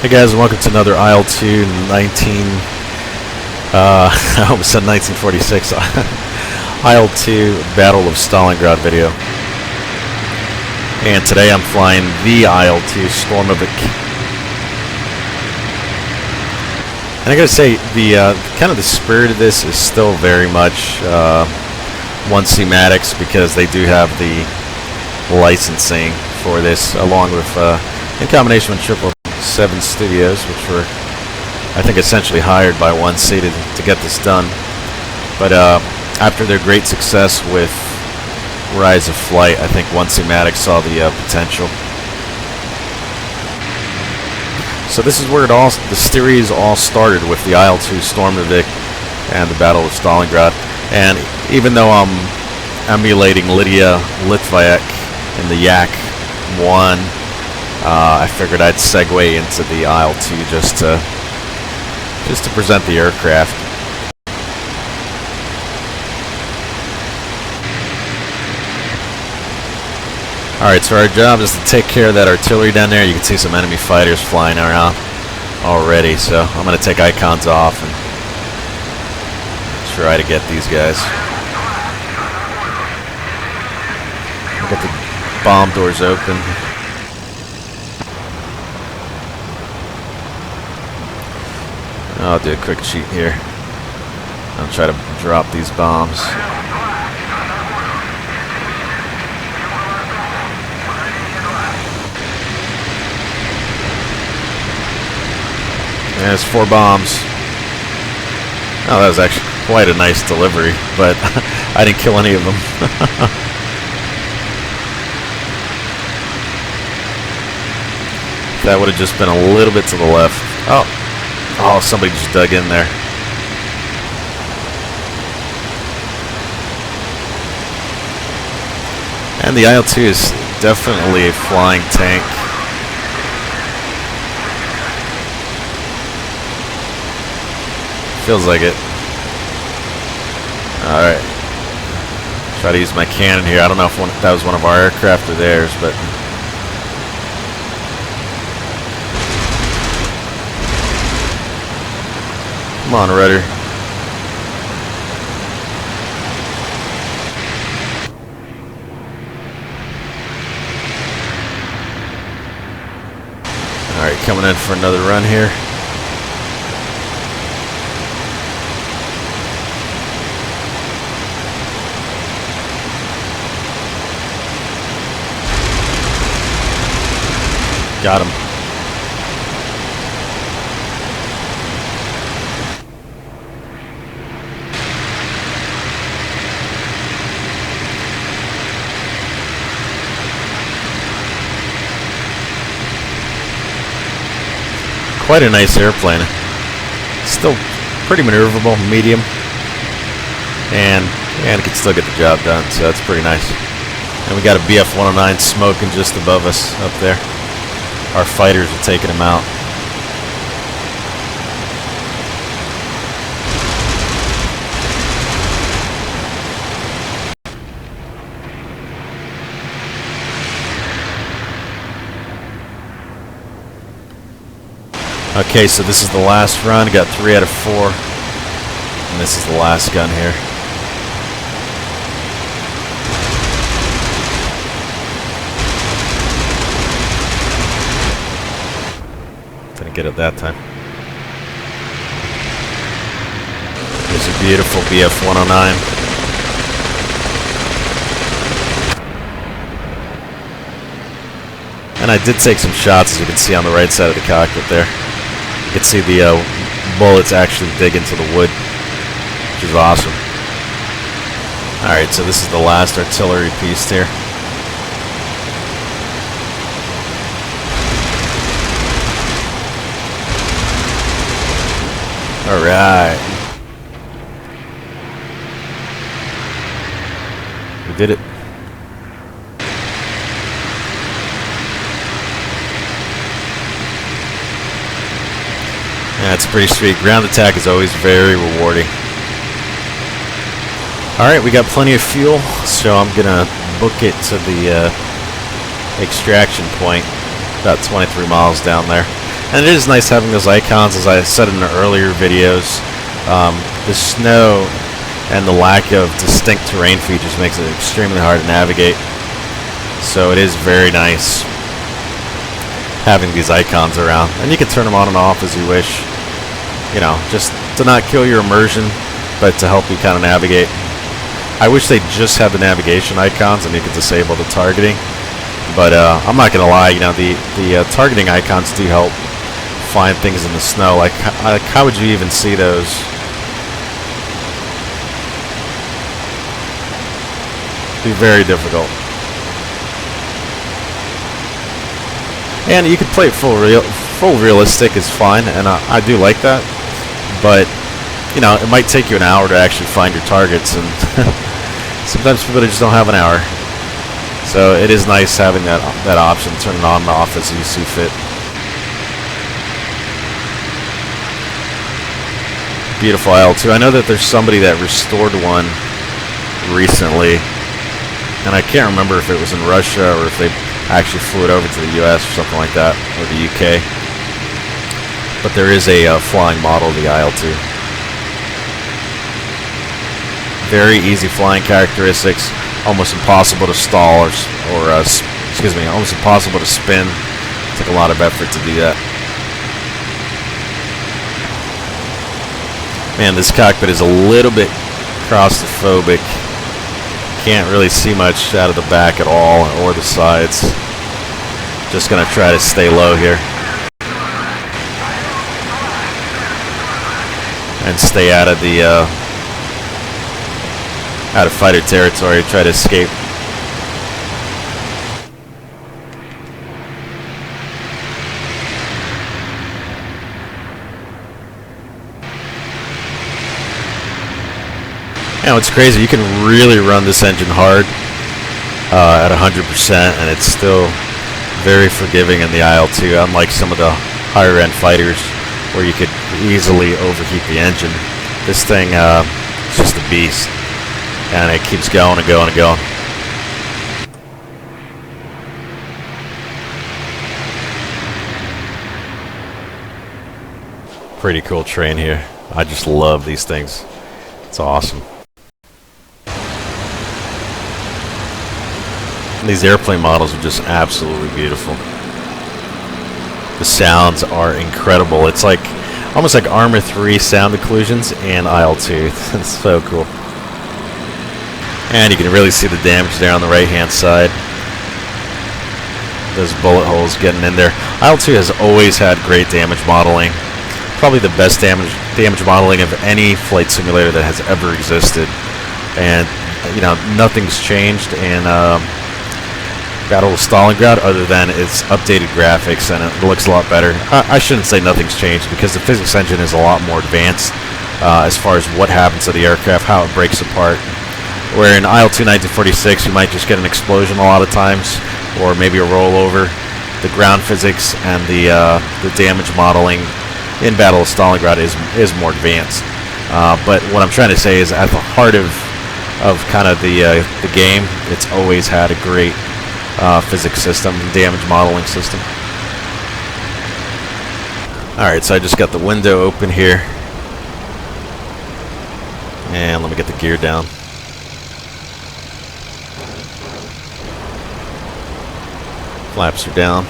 Hey guys, and welcome to another IL-2 I almost said 1946 IL-2 Battle of Stalingrad video. And today I'm flying the IL-2 Sturmovik. And I gotta say, the kind of the spirit of this is still very much 1C Maddox, because they do have the licensing for this, along with in combination with 777 Studios, which were, I think, essentially hired by 1C to get this done. But after their great success with Rise of Flight, I think 1C Maddox saw the potential. So this is where the series all started, with the IL-2 Sturmovik and the Battle of Stalingrad. And even though I'm emulating Lydia Litvyak in the Yak-1, I figured I'd segue into the IL-2 just to present the aircraft. Alright, so our job is to take care of that artillery down there. You can see some enemy fighters flying around already, so I'm going to take icons off and try to get these guys. I'll get the bomb doors open. I'll do a quick cheat here. I'll try to drop these bombs. There's 4 bombs. Oh, that was actually quite a nice delivery, but I didn't kill any of them. That would have just been a little bit to the left. Oh, somebody just dug in there. And the IL-2 is definitely a flying tank. Feels like it. Alright. Try to use my cannon here. I don't know if that was one of our aircraft or theirs, but... Come on, rudder. Alright, coming in for another run here. Got him. Quite a nice airplane. Still pretty maneuverable, medium, and it can still get the job done, so that's pretty nice. And we got a BF-109 smoking just above us up there. Our fighters are taking him out. Okay, so this is the last run. Got 3 out of 4. And this is the last gun here. Didn't get it that time. There's a beautiful BF-109. And I did take some shots, as you can see on the right side of the cockpit there. You can see the bullets actually dig into the wood, which is awesome. Alright, so this is the last artillery piece here. Alright. We did it. Yeah, it's pretty sweet. Ground attack is always very rewarding. Alright, we got plenty of fuel, so I'm gonna book it to the extraction point, about 23 miles down there. And it is nice having those icons, as I said in the earlier videos. The snow and the lack of distinct terrain features makes it extremely hard to navigate. So it is very nice having these icons around. And you can turn them on and off as you wish. You know, just to not kill your immersion, but to help you kind of navigate. I wish they just had the navigation icons and you could disable the targeting. But I'm not gonna lie, you know, the targeting icons do help find things in the snow. Like how would you even see those? Be very difficult. And you can play it full realistic is fine, and I do like that. But you know, it might take you an hour to actually find your targets, and sometimes people just don't have an hour. So it is nice having that option, turn it on and off as you see fit. Beautiful IL-2. I know that there's somebody that restored one recently, and I can't remember if it was in Russia or if they actually flew it over to the US or something like that, or the UK. But there is a flying model of the IL-2. Very easy flying characteristics, almost impossible to stall or excuse me, almost impossible to spin. It took a lot of effort to do that. Man, this cockpit is a little bit claustrophobic. Can't really see much out of the back at all, or the sides. Just gonna try to stay low here and stay out of the out of fighter territory. Try to escape. You know, it's crazy. You can really run this engine hard at 100%, and it's still very forgiving in the IL-2, unlike some of the higher end fighters where you could easily overheat the engine. This thing is just a beast, and it keeps going and going and going. Pretty cool train here. I just love these things. It's awesome. These airplane models are just absolutely beautiful. The sounds are incredible. It's like almost like Armor 3 sound occlusions and IL-2. It's so cool. And you can really see the damage there on the right hand side. Those bullet holes getting in there. IL-2 has always had great damage modeling. Probably the best damage modeling of any flight simulator that has ever existed. And you know, nothing's changed in Battle of Stalingrad other than its updated graphics, and it looks a lot better. I shouldn't say nothing's changed, because the physics engine is a lot more advanced as far as what happens to the aircraft, how it breaks apart. Where in IL-2 1946 you might just get an explosion a lot of times, or maybe a rollover. The ground physics and the damage modeling in Battle of Stalingrad is more advanced. But what I'm trying to say is, at the heart of kind of the game, it's always had a great physics system, damage modeling system. Alright, so I just got the window open here, and let me get the gear down. Flaps are down.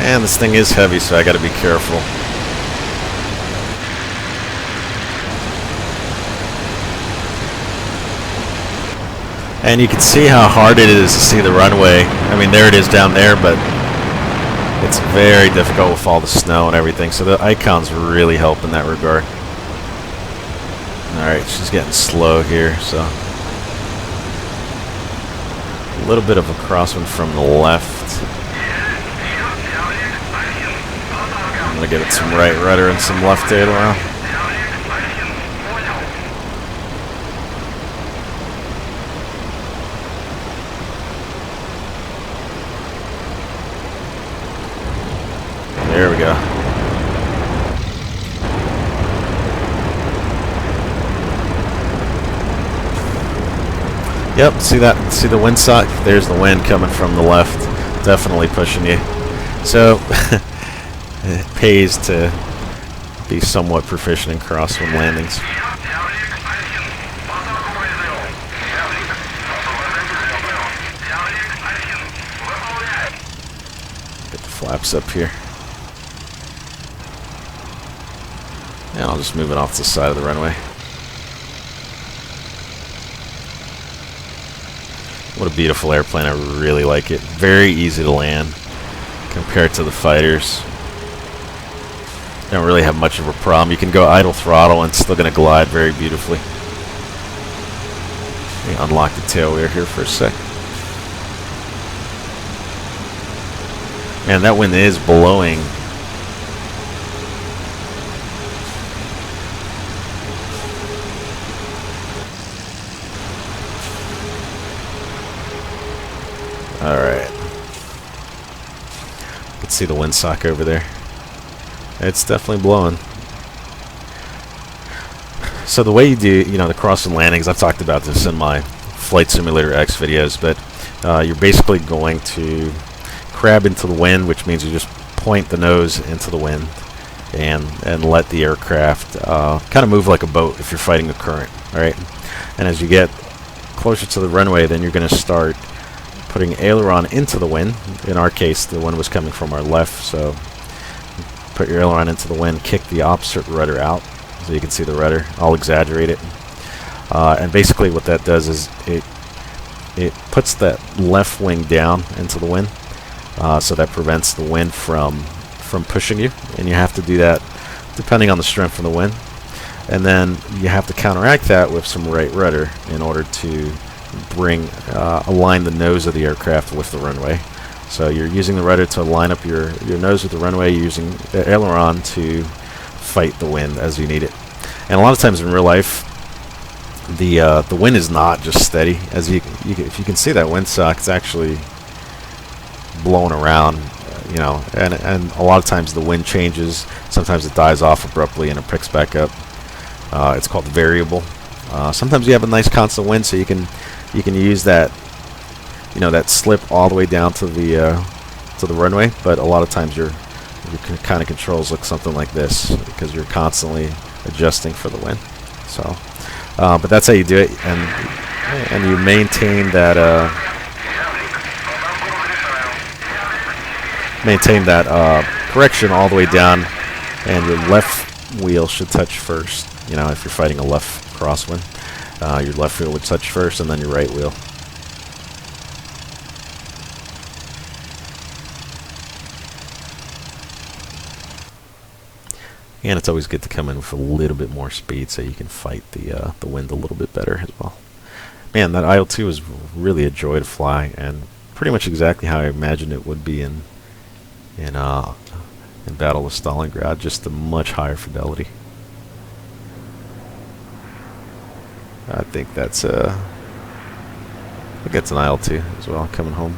And this thing is heavy, so I gotta be careful. And you can see how hard it is to see the runway. I mean, there it is down there, but it's very difficult with all the snow and everything. So the icons really help in that regard. Alright, she's getting slow here, so a little bit of a crosswind from the left. I'm going to give it some right rudder and some left aileron. There we go. Yep, see that? See the windsock? There's the wind coming from the left. Definitely pushing you. So, it pays to be somewhat proficient in crosswind landings. Get the flaps up here. And I'll just move it off to the side of the runway. What a beautiful airplane. I really like it. Very easy to land compared to the fighters. Don't really have much of a problem. You can go idle throttle and it's still going to glide very beautifully. Let me unlock the tail weir here for a sec. Man, that wind is blowing. Alright. You can see the windsock over there. It's definitely blowing. So the way you do, the crosswind landings, I've talked about this in my Flight Simulator X videos, but you're basically going to crab into the wind, which means you just point the nose into the wind and let the aircraft kind of move like a boat if you're fighting a current, alright? And as you get closer to the runway, then you're going to start putting aileron into the wind. In our case, the wind was coming from our left, so put your aileron into the wind, kick the opposite rudder out, so you can see the rudder. I'll exaggerate it. And basically what that does is it puts that left wing down into the wind, so that prevents the wind from pushing you, and you have to do that depending on the strength of the wind. And then you have to counteract that with some right rudder in order to align the nose of the aircraft with the runway. So you're using the rudder to line up your nose with the runway, you're using the aileron to fight the wind as you need it. And a lot of times in real life, the wind is not just steady. As if you can see that windsock, it's actually blowing around, and a lot of times the wind changes. Sometimes it dies off abruptly and it picks back up. It's called variable. Sometimes you have a nice constant wind, so you can use that, that slip all the way down to the runway. But a lot of times your kind of controls look something like this because you're constantly adjusting for the wind. So, but that's how you do it, and you maintain that correction all the way down, and your left wheel should touch first. If you're fighting a left crosswind, your left wheel would touch first, and then your right wheel. And it's always good to come in with a little bit more speed so you can fight the wind a little bit better as well. Man, that IL-2 was really a joy to fly, and pretty much exactly how I imagined it would be in Battle of Stalingrad, just a much higher fidelity. I think that's an IL-2 as well coming home.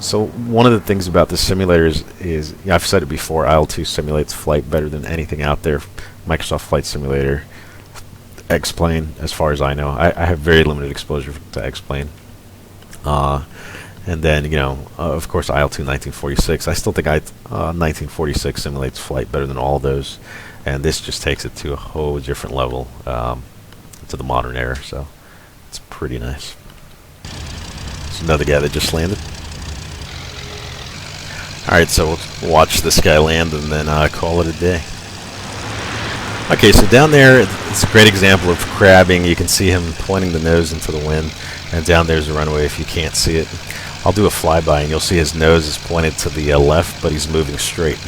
So one of the things about the simulators is I've said it before, IL-2 simulates flight better than anything out there. Microsoft Flight Simulator, X-Plane, as far as I know. I have very limited exposure to X-Plane. And then, of course, IL-2 1946. I still think 1946 simulates flight better than all of those. And this just takes it to a whole different level, to the modern era. So it's pretty nice. There's another guy that just landed. Alright, so we'll watch this guy land and then call it a day. Okay, so down there, it's a great example of crabbing. You can see him pointing the nose into the wind, and down there's the runway if you can't see it. I'll do a flyby, and you'll see his nose is pointed to the left, but he's moving straight.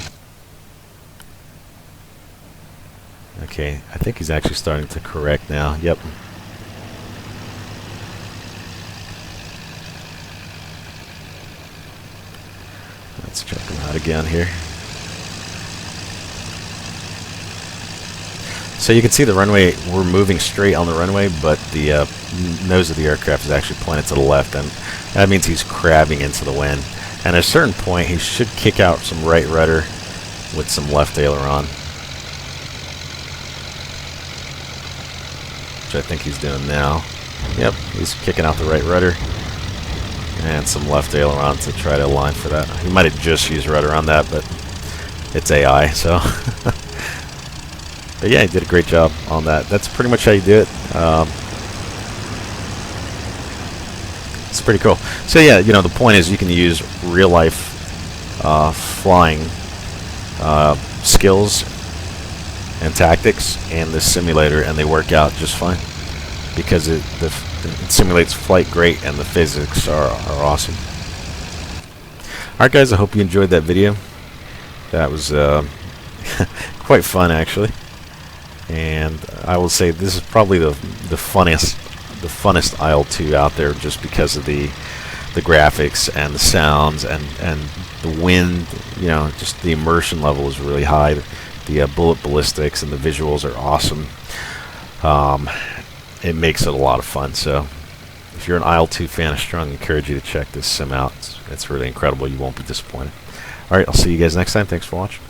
Okay, I think he's actually starting to correct now. Yep. Let's check him out again here. So you can see the runway, we're moving straight on the runway, but the nose of the aircraft is actually pointed to the left, and that means he's crabbing into the wind. And at a certain point, he should kick out some right rudder with some left aileron, which I think he's doing now. Yep, he's kicking out the right rudder. And some left aileron to try to align for that. He might have just used rudder on that, but it's AI, so. But yeah, he did a great job on that. That's pretty much how you do it. It's pretty cool. So yeah, you know, the point is you can use real life flying skills and tactics and this simulator, and they work out just fine because it simulates flight great and the physics are awesome. Alright guys, I hope you enjoyed that video. That was quite fun actually, and I will say this is probably the funnest IL-2 out there, just because of the graphics and the sounds and the wind. You know, just the immersion level is really high. The bullet ballistics and the visuals are awesome. It makes it a lot of fun. So if you're an IL-2 fan, I strongly encourage you to check this sim out. It's really incredible. You won't be disappointed. Alright, I'll see you guys next time. Thanks for watching.